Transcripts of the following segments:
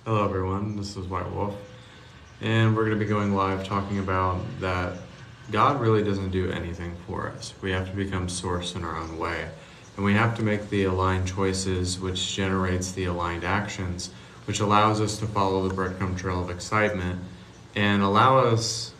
Hello everyone, this is White Wolf, and we're going to be going live talking about that God really doesn't do anything for us. We have to become source in our own way, and we have to make the aligned choices, which generates the aligned actions, which allows us to follow the breadcrumb trail of excitement and allow us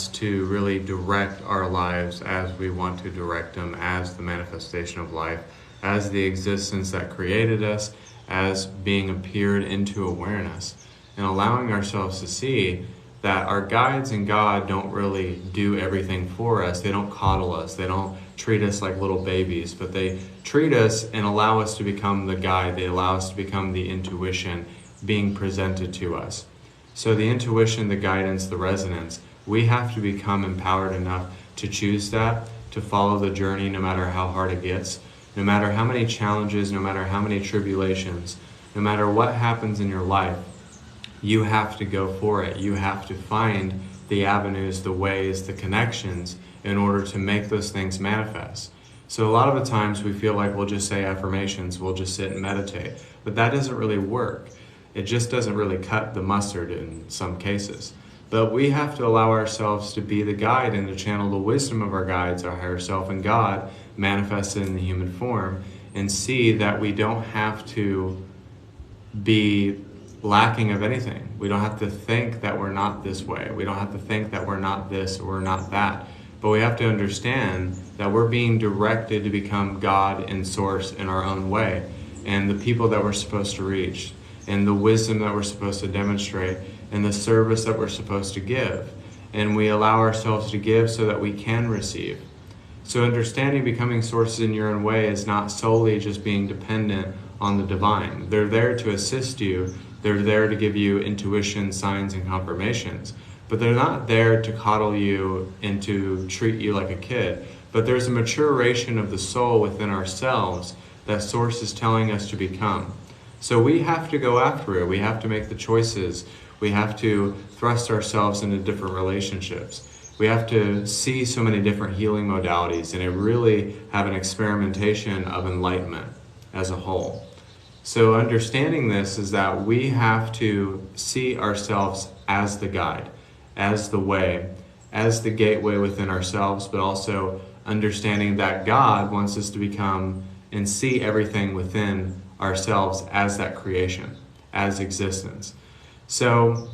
to really direct our lives as we want to direct them, as the manifestation of life, as the existence that created us, as being appeared into awareness, and allowing ourselves to see that our guides and God don't really do everything for us. They don't coddle us. They don't treat us like little babies, but they treat us and allow us to become the guide. They allow us to become the intuition being presented to us. So the intuition, the guidance, the resonance, we have to become empowered enough to choose that, to follow the journey no matter how hard it gets. No matter how many challenges, no matter how many tribulations, no matter what happens in your life, you have to go for it. You have to find the avenues, the ways, the connections in order to make those things manifest. So a lot of the times we feel like we'll just say affirmations, we'll just sit and meditate, but that doesn't really work. It just doesn't really cut the mustard in some cases. But we have to allow ourselves to be the guide and to channel the wisdom of our guides, our higher self and God, manifested in the human form, and see that we don't have to be lacking of anything. We don't have to think that we're not this way. We don't have to think that we're not this or we're not that. But we have to understand that we're being directed to become God and source in our own way, and the people that we're supposed to reach, and the wisdom that we're supposed to demonstrate, and the service that we're supposed to give. And we allow ourselves to give so that we can receive. So understanding becoming sources in your own way is not solely just being dependent on the divine. They're there to assist you. They're there to give you intuition, signs, and confirmations. But they're not there to coddle you and to treat you like a kid. But there's a maturation of the soul within ourselves that source is telling us to become. So we have to go after it. We have to make the choices. We have to thrust ourselves into different relationships. We have to see so many different healing modalities and really have an experimentation of enlightenment as a whole. So understanding this is that we have to see ourselves as the guide, as the way, as the gateway within ourselves, but also understanding that God wants us to become and see everything within ourselves as that creation, as existence. So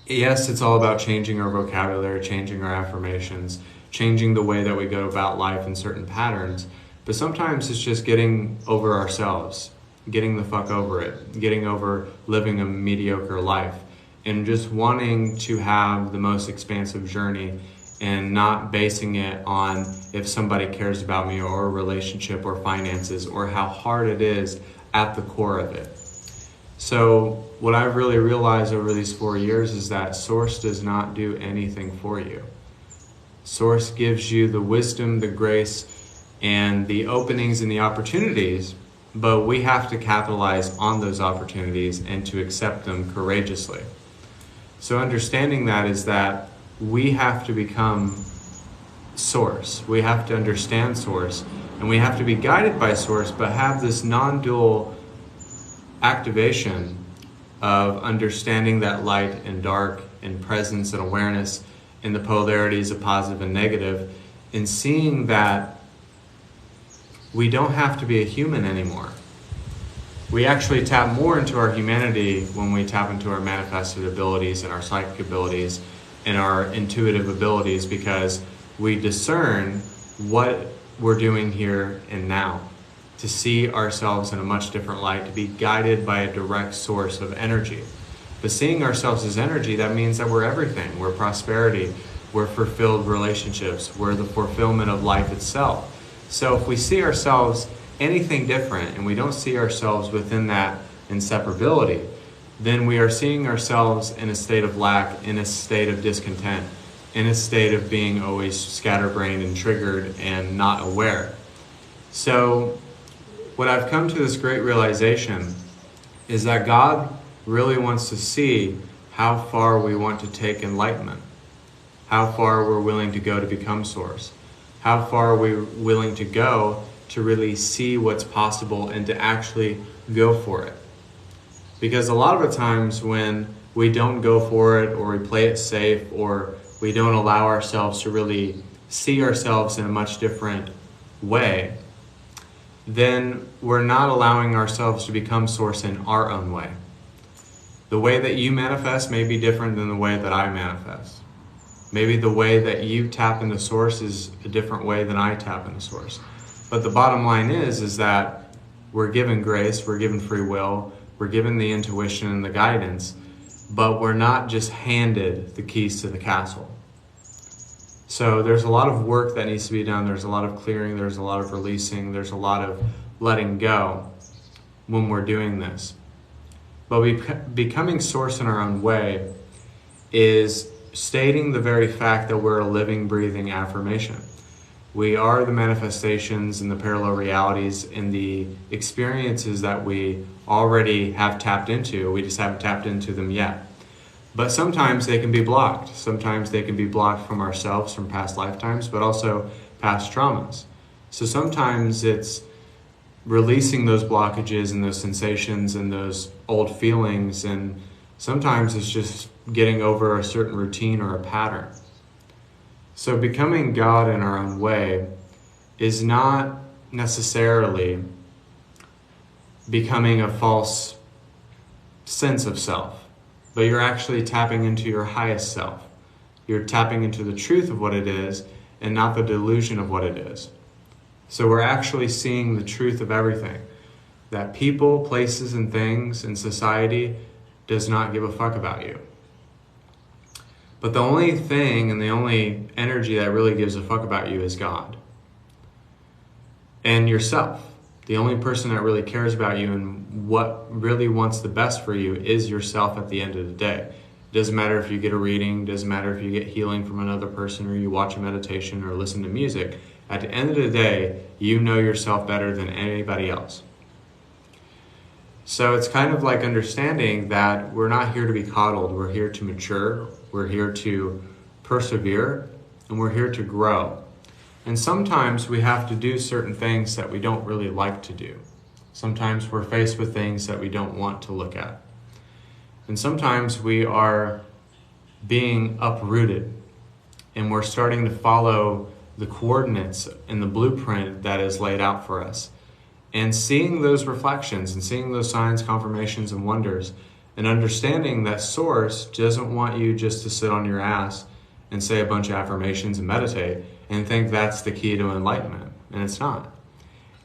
yes, it's all about changing our vocabulary, changing our affirmations, changing the way that we go about life in certain patterns. But sometimes it's just getting over ourselves, getting the fuck over it, getting over living a mediocre life, and just wanting to have the most expansive journey and not basing it on if somebody cares about me or a relationship or finances or how hard it is at the core of it. So what I've really realized over these 4 years is that Source does not do anything for you. Source gives you the wisdom, the grace, and the openings and the opportunities, but we have to capitalize on those opportunities and to accept them courageously. So understanding that is that we have to become Source. We have to understand Source, and we have to be guided by Source, but have this non-dual activation of understanding that light and dark and presence and awareness and the polarities of positive and negative, and seeing that we don't have to be a human anymore. We actually tap more into our humanity when we tap into our manifested abilities and our psychic abilities and our intuitive abilities, because we discern what we're doing here and now, to see ourselves in a much different light, to be guided by a direct source of energy. But seeing ourselves as energy, that means that we're everything. We're prosperity, we're fulfilled relationships, we're the fulfillment of life itself. So if we see ourselves anything different and we don't see ourselves within that inseparability, then we are seeing ourselves in a state of lack, in a state of discontent, in a state of being always scatterbrained and triggered and not aware. So what I've come to this great realization is that God really wants to see how far we want to take enlightenment, how far we're willing to go to become Source, how far we're willing to go to really see what's possible and to actually go for it. Because a lot of the times when we don't go for it, or we play it safe, or we don't allow ourselves to really see ourselves in a much different way, then we're not allowing ourselves to become source in our own way. The way that you manifest may be different than the way that I manifest. Maybe the way that you tap into source is a different way than I tap into source. But the bottom line is that we're given grace, we're given free will, we're given the intuition and the guidance, but we're not just handed the keys to the castle. So there's a lot of work that needs to be done. There's a lot of clearing, there's a lot of releasing, there's a lot of letting go when we're doing this. But becoming source in our own way is stating the very fact that we're a living, breathing affirmation. We are the manifestations and the parallel realities and the experiences that we already have tapped into. We just haven't tapped into them yet. But sometimes they can be blocked. Sometimes they can be blocked from ourselves, from past lifetimes, but also past traumas. So sometimes it's releasing those blockages and those sensations and those old feelings, and sometimes it's just getting over a certain routine or a pattern. So becoming God in our own way is not necessarily becoming a false sense of self, but you're actually tapping into your highest self. You're tapping into the truth of what it is and not the delusion of what it is. So we're actually seeing the truth of everything. That people, places, and things in society does not give a fuck about you. But the only thing and the only energy that really gives a fuck about you is God. And yourself. The only person that really cares about you and what really wants the best for you is yourself at the end of the day. It doesn't matter if you get a reading, doesn't matter if you get healing from another person, or you watch a meditation or listen to music. At the end of the day, you know yourself better than anybody else. So it's kind of like understanding that we're not here to be coddled. We're here to mature. We're here to persevere. And we're here to grow. And sometimes we have to do certain things that we don't really like to do. Sometimes we're faced with things that we don't want to look at. And sometimes we are being uprooted. And we're starting to follow the coordinates and the blueprint that is laid out for us. And seeing those reflections and seeing those signs, confirmations, and wonders, and understanding that Source doesn't want you just to sit on your ass and say a bunch of affirmations and meditate and think that's the key to enlightenment. And it's not.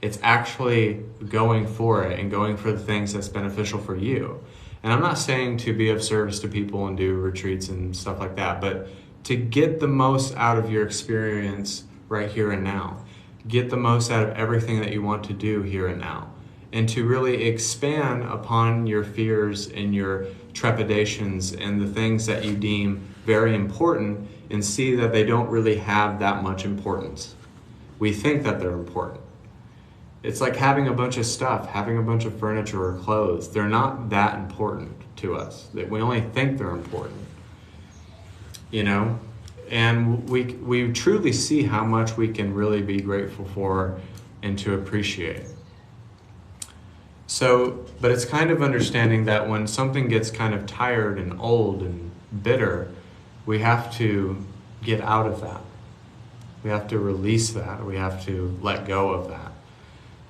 It's actually going for it and going for the things that's beneficial for you. And I'm not saying to be of service to people and do retreats and stuff like that, but to get the most out of your experience right here and now. Get the most out of everything that you want to do here and now. And to really expand upon your fears and your trepidations and the things that you deem very important, and see that they don't really have that much importance. We think that they're important. It's like having a bunch of stuff, having a bunch of furniture or clothes. They're not that important to us. We only think they're important. You know? And we truly see how much we can really be grateful for and to appreciate. So, but it's kind of understanding that when something gets kind of tired and old and bitter, we have to get out of that. We have to release that. We have to let go of that.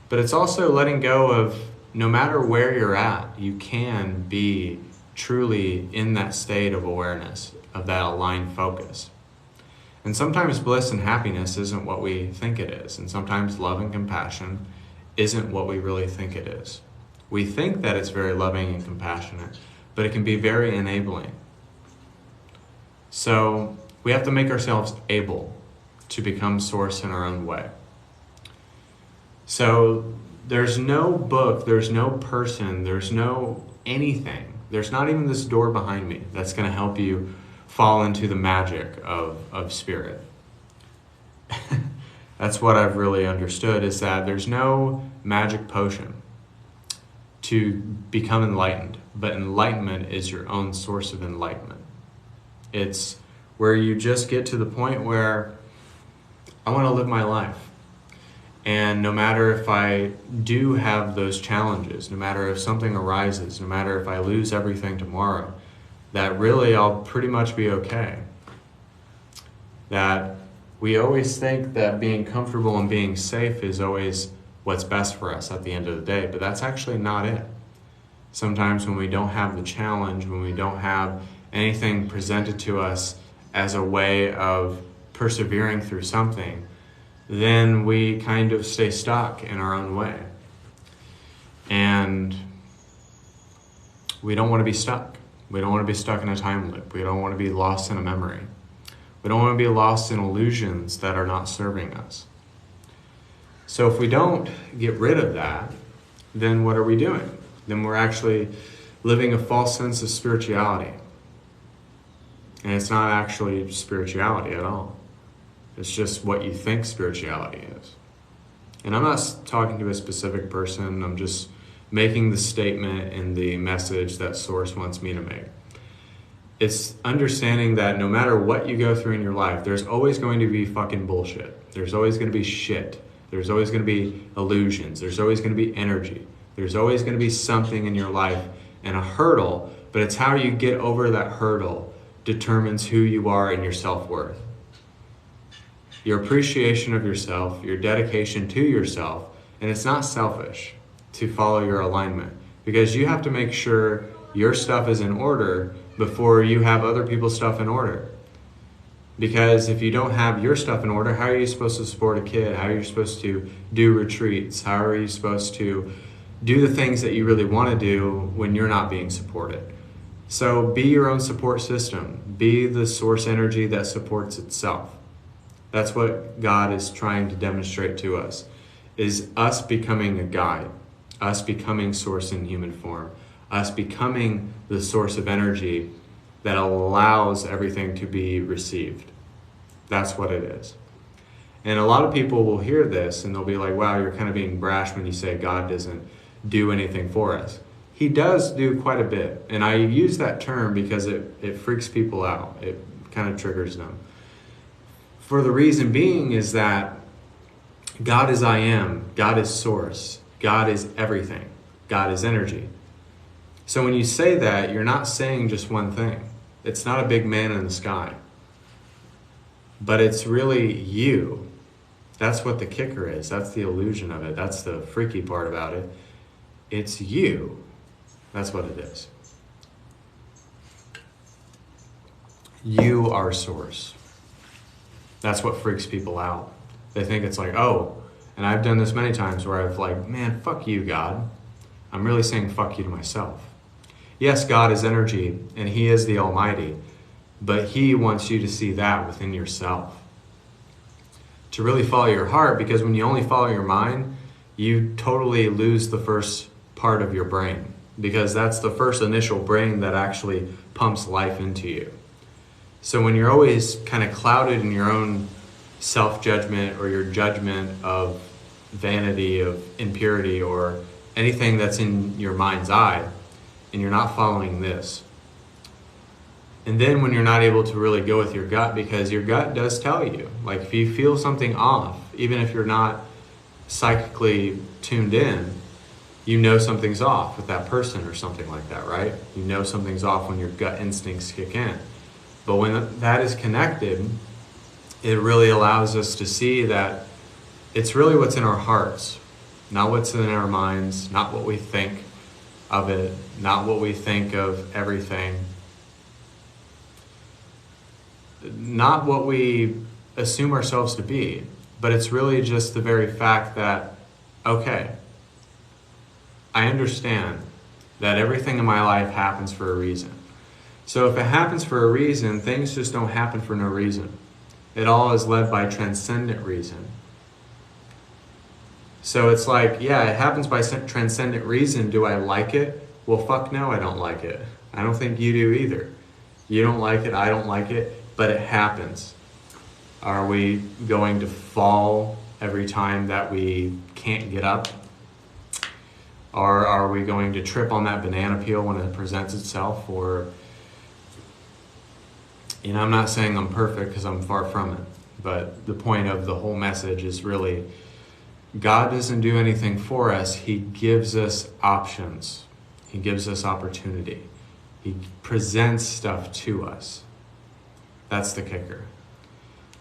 But it's also letting go of, no matter where you're at, you can be truly in that state of awareness, of that aligned focus. And sometimes bliss and happiness isn't what we think it is. And sometimes love and compassion isn't what we really think it is. We think that it's very loving and compassionate, but it can be very enabling. So we have to make ourselves able to become Source in our own way. So there's no book, there's no person, there's no anything. There's not even this door behind me that's going to help you fall into the magic of spirit. That's what I've really understood, is that there's no magic potion to become enlightened, but enlightenment is your own source of enlightenment. It's where you just get to the point where I want to live my life. And no matter if I do have those challenges, no matter if something arises, no matter if I lose everything tomorrow, that really I'll pretty much be okay. That we always think that being comfortable and being safe is always what's best for us at the end of the day, but that's actually not it. Sometimes when we don't have the challenge, when we don't have anything presented to us as a way of persevering through something, then we kind of stay stuck in our own way. And we don't want to be stuck. We don't want to be stuck in a time loop. We don't want to be lost in a memory. We don't want to be lost in illusions that are not serving us. So if we don't get rid of that, then what are we doing? Then we're actually living a false sense of spirituality. And it's not actually spirituality at all. It's just what you think spirituality is. And I'm not talking to a specific person. I'm just making the statement and the message that Source wants me to make. It's understanding that no matter what you go through in your life, there's always going to be fucking bullshit. There's always going to be shit. There's always going to be illusions. There's always going to be energy. There's always going to be something in your life and a hurdle, but it's how you get over that hurdle determines who you are and your self-worth. Your appreciation of yourself, your dedication to yourself, and it's not selfish to follow your alignment, because you have to make sure your stuff is in order before you have other people's stuff in order. Because if you don't have your stuff in order, how are you supposed to support a kid? How are you supposed to do retreats? How are you supposed to do the things that you really want to do when you're not being supported? So be your own support system. Be the source energy that supports itself. That's what God is trying to demonstrate to us, is us becoming a guide, us becoming source in human form, us becoming the source of energy that allows everything to be received. That's what it is. And a lot of people will hear this and they'll be like, wow, you're kind of being brash when you say God doesn't do anything for us. He does do quite a bit. And I use that term because it freaks people out. It kind of triggers them. For the reason being is that God is I am, God is source, God is everything, God is energy. So when you say that, you're not saying just one thing. It's not a big man in the sky. But it's really you. That's what the kicker is. That's the illusion of it. That's the freaky part about it. It's you. That's what it is. You are source. That's what freaks people out. They think it's like, oh, and I've done this many times where I've like, man, fuck you, God. I'm really saying fuck you to myself. Yes, God is energy and He is the Almighty, but He wants you to see that within yourself. To really follow your heart, because when you only follow your mind, you totally lose the first part of your brain, because that's the first initial brain that actually pumps life into you. So when you're always kind of clouded in your own self-judgment or your judgment of vanity, of impurity, or anything that's in your mind's eye, and you're not following this. And then when you're not able to really go with your gut, because your gut does tell you, like if you feel something off, even if you're not psychically tuned in, you know something's off with that person or something like that, right? You know something's off when your gut instincts kick in. But when that is connected, it really allows us to see that it's really what's in our hearts, not what's in our minds, not what we think of it, not what we think of everything, not what we assume ourselves to be, but it's really just the very fact that, okay, I understand that everything in my life happens for a reason. So if it happens for a reason, things just don't happen for no reason. It all is led by transcendent reason. So it's like, yeah, it happens by transcendent reason. Do I like it? Well, fuck no, I don't like it. I don't think you do either. You don't like it, I don't like it, but it happens. Are we going to fall every time that we can't get up? Or are we going to trip on that banana peel when it presents itself? Or, you know, I'm not saying I'm perfect because I'm far from it. But the point of the whole message is really God doesn't do anything for us. He gives us options. He gives us opportunity. He presents stuff to us. That's the kicker.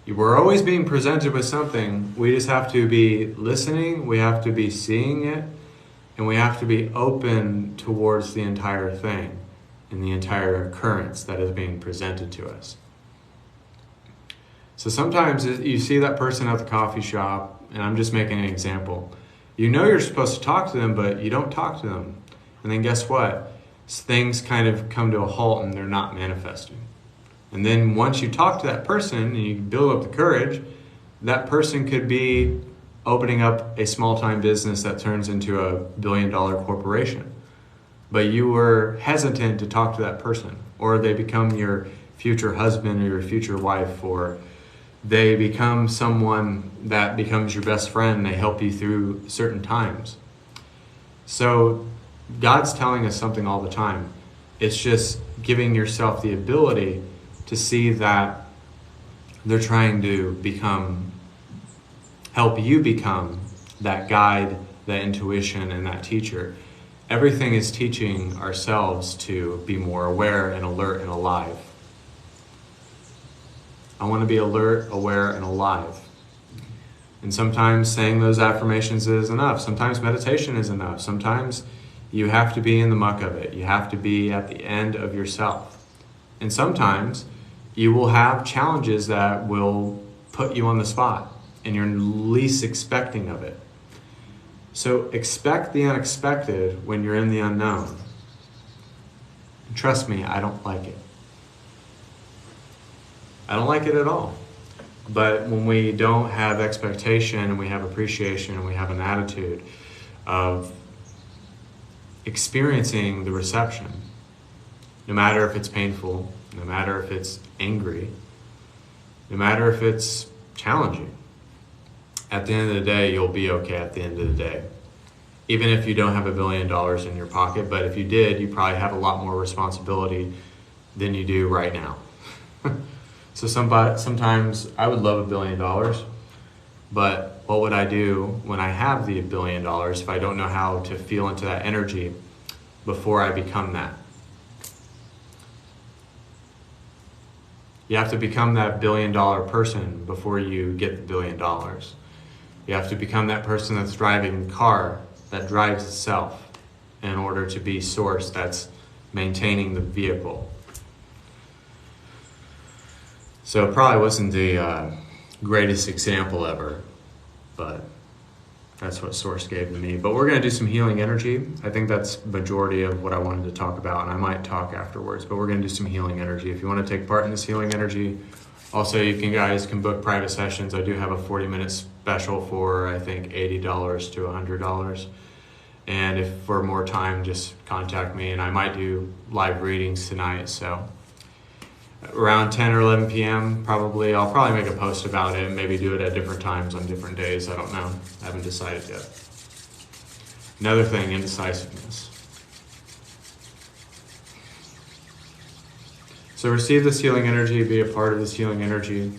We're always being presented with something. We just have to be listening. We have to be seeing it. And we have to be open towards the entire thing and the entire occurrence that is being presented to us. So sometimes you see that person at the coffee shop, and I'm just making an example. You know you're supposed to talk to them, but you don't talk to them. And then guess what? Things kind of come to a halt and they're not manifesting. And then once you talk to that person and you build up the courage, that person could be opening up a small-time business that turns into a billion-dollar corporation. But you were hesitant to talk to that person, or they become your future husband or your future wife, or they become someone that becomes your best friend. They help you through certain times. So God's telling us something all the time. It's just giving yourself the ability to see that they're trying to help you become that guide, that intuition, and that teacher. Everything is teaching ourselves to be more aware and alert and alive. I want to be alert, aware, and alive. And sometimes saying those affirmations is enough. Sometimes meditation is enough. Sometimes you have to be in the muck of it. You have to be at the end of yourself. And sometimes you will have challenges that will put you on the spot and you're least expecting of it. So expect the unexpected when you're in the unknown. And trust me, I don't like it. I don't like it at all. But when we don't have expectation and we have appreciation and we have an attitude of experiencing the reception, no matter if it's painful, no matter if it's angry, no matter if it's challenging, at the end of the day, you'll be okay at the end of the day. Even if you don't have $1 billion in your pocket, but if you did, you probably have a lot more responsibility than you do right now. So sometimes I would love $1 billion, but what would I do when I have the $1 billion if I don't know how to feel into that energy before I become that? You have to become that $1 billion person before you get the $1 billion. You have to become that person that's driving the car that drives itself in order to be source that's maintaining the vehicle. So it probably wasn't the greatest example ever, but that's what Source gave to me. But we're going to do some healing energy. I think that's majority of what I wanted to talk about, and I might talk afterwards, but we're going to do some healing energy. If you want to take part in this healing energy, also you guys can book private sessions. I do have a 40-minute special for, I think, $80 to $100. And if for more time, just contact me, and I might do live readings tonight. So around 10 or 11 p.m. probably. I'll probably make a post about it and maybe do it at different times on different days. I don't know. I haven't decided yet. Another thing, indecisiveness. So receive this healing energy, be a part of this healing energy.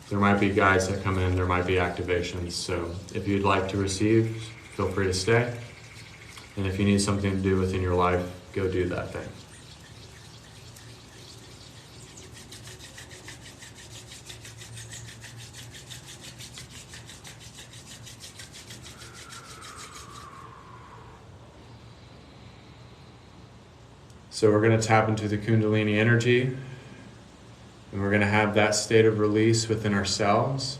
There might be guides that come in, there might be activations. So if you'd like to receive, feel free to stay. And if you need something to do within your life, go do that thing. So we're going to tap into the Kundalini energy, and we're going to have that state of release within ourselves,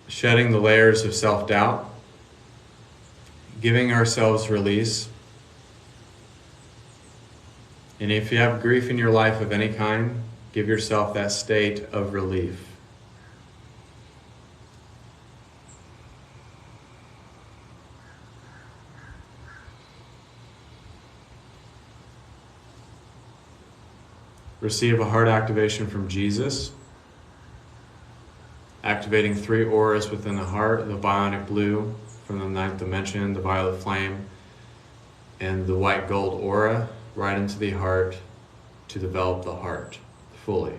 shedding the layers of self-doubt, giving ourselves release. And if you have grief in your life of any kind, give yourself that state of relief. Receive a heart activation from Jesus, activating 3 auras within the heart, the bionic blue from the 9th dimension, the violet flame, and the white gold aura right into the heart to develop the heart fully.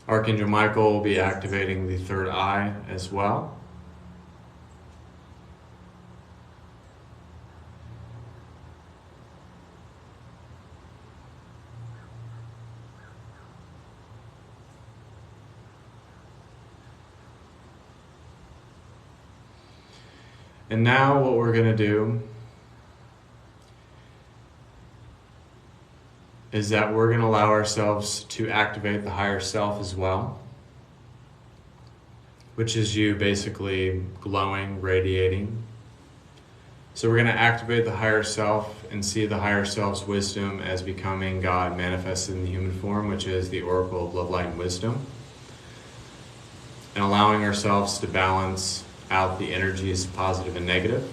Archangel Michael will be activating the third eye as well. And now what we're going to do is that we're going to allow ourselves to activate the higher self as well, which is you basically glowing, radiating. So we're going to activate the higher self and see the higher self's wisdom as becoming God manifested in the human form, which is the oracle of love, light, and wisdom. And allowing ourselves to balance out the energies, positive and negative,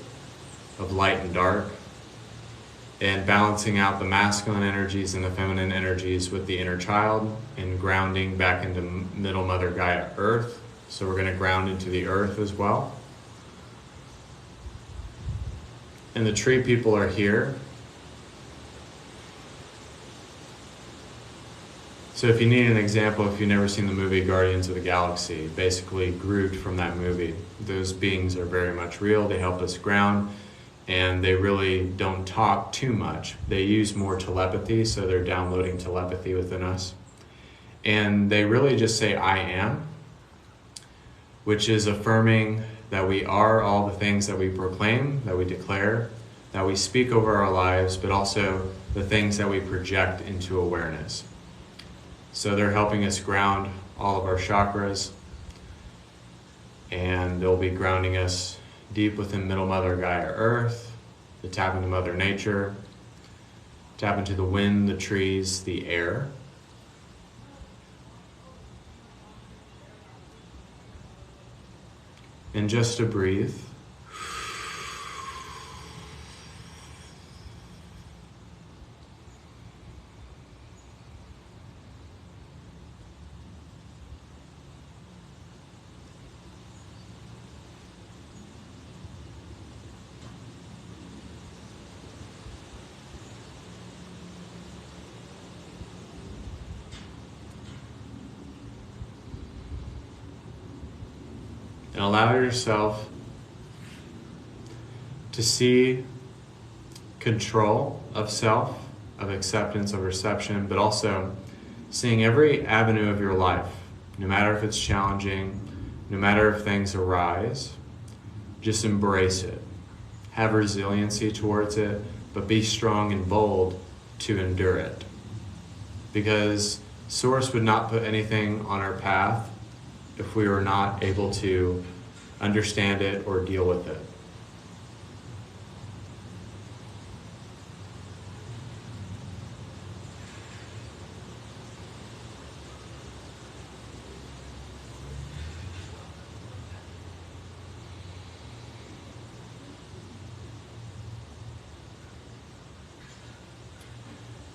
of light and dark, and balancing out the masculine energies and the feminine energies with the inner child, and grounding back into Middle Mother Gaia Earth. So we're going to ground into the earth as well. And the tree people are here. So if you need an example, if you've never seen the movie Guardians of the Galaxy, basically Groot from that movie, those beings are very much real. They help us ground, and they really don't talk too much. They use more telepathy, so they're downloading telepathy within us. And they really just say, I am, which is affirming that we are all the things that we proclaim, that we declare, that we speak over our lives, but also the things that we project into awareness. So they're helping us ground all of our chakras, and they'll be grounding us deep within Middle Mother Gaia Earth, to tap into Mother Nature, tap into the wind, the trees, the air. And just to breathe. And allow yourself to see control of self, of acceptance, of reception, but also seeing every avenue of your life, no matter if it's challenging, no matter if things arise, just embrace it. Have resiliency towards it, but be strong and bold to endure it. Because Source would not put anything on our path if we were not able to understand it or deal with it.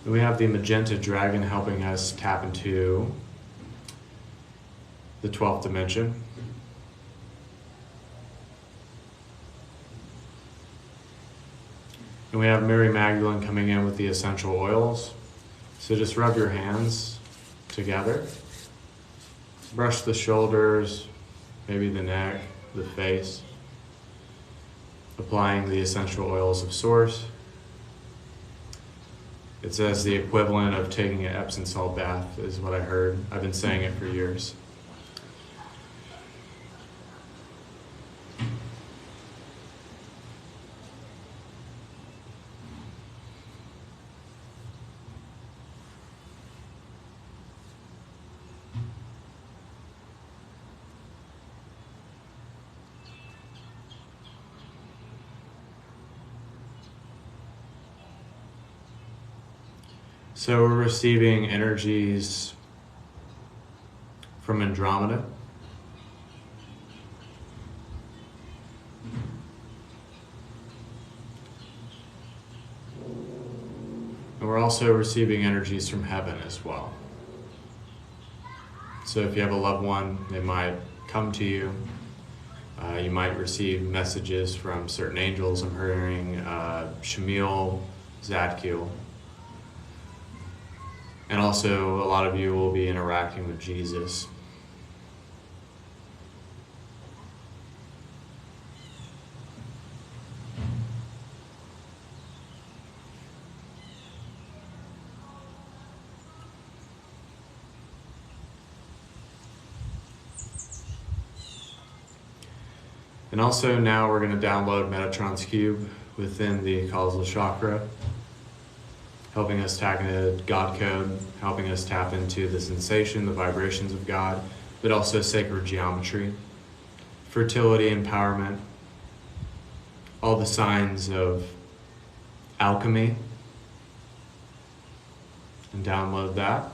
We have the magenta dragon helping us tap into the 12th dimension. And we have Mary Magdalene coming in with the essential oils. So just rub your hands together. Brush the shoulders, maybe the neck, the face. Applying the essential oils of Source. It says the equivalent of taking an Epsom salt bath is what I heard. I've been saying it for years. So we're receiving energies from Andromeda. And we're also receiving energies from heaven as well. So if you have a loved one, they might come to you. You might receive messages from certain angels. I'm hearing Shamil, Zadkiel. And also, a lot of you will be interacting with Jesus. And also now we're going to download Metatron's Cube within the causal chakra, helping us tap into God code, helping us tap into the sensation, the vibrations of God, but also sacred geometry, fertility, empowerment, all the signs of alchemy, and download that.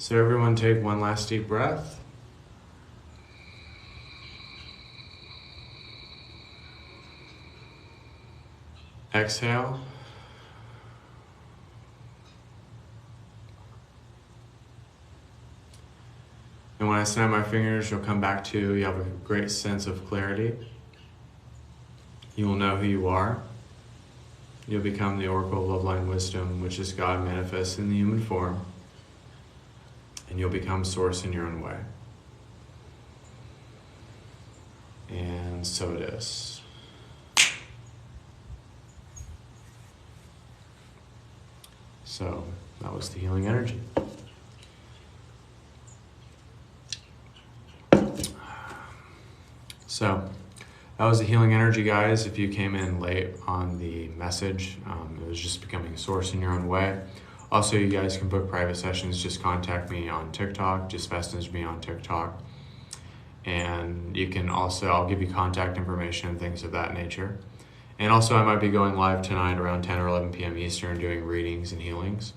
So everyone take one last deep breath. Exhale. And when I snap my fingers, you'll come back to, you have a great sense of clarity. You will know who you are. You'll become the Oracle of Love Line Wisdom, which is God manifest in the human form. And you'll become Source in your own way. And so it is. So that was the healing energy. So that was the healing energy, guys. If you came in late on the message, it was just becoming a Source in your own way. Also, you guys can book private sessions. Just contact me on TikTok. Just message me on TikTok. And you can also, I'll give you contact information and things of that nature. And also, I might be going live tonight around 10 or 11 p.m. Eastern doing readings and healings.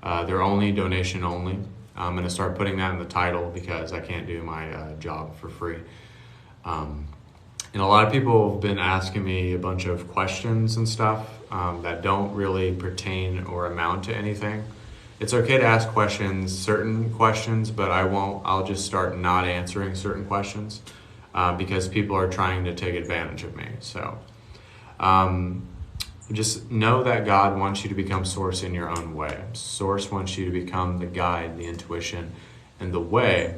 They're only donation only. I'm going to start putting that in the title because I can't do my job for free. And a lot of people have been asking me a bunch of questions and stuff that don't really pertain or amount to anything. It's okay to ask questions, certain questions, but I'll just start not answering certain questions because people are trying to take advantage of me. So just know that God wants you to become Source in your own way. Source wants you to become the guide, the intuition, and the way,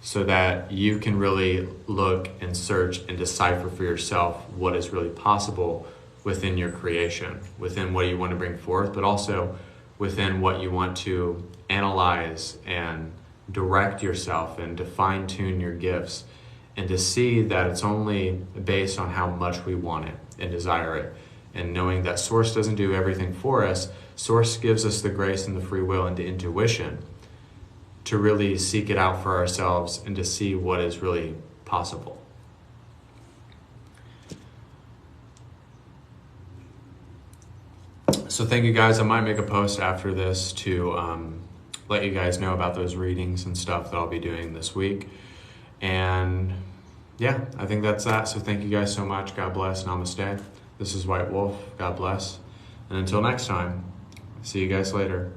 so that you can really look and search and decipher for yourself what is really possible within your creation, within what you want to bring forth, but also within what you want to analyze and direct yourself and to fine-tune your gifts, and to see that it's only based on how much we want it and desire it. And knowing that Source doesn't do everything for us, Source gives us the grace and the free will and the intuition to really seek it out for ourselves and to see what is really possible. So thank you guys. I might make a post after this to let you guys know about those readings and stuff that I'll be doing this week. And yeah, I think that's that. So thank you guys so much. God bless. Namaste. This is White Wolf. God bless. And until next time, see you guys later.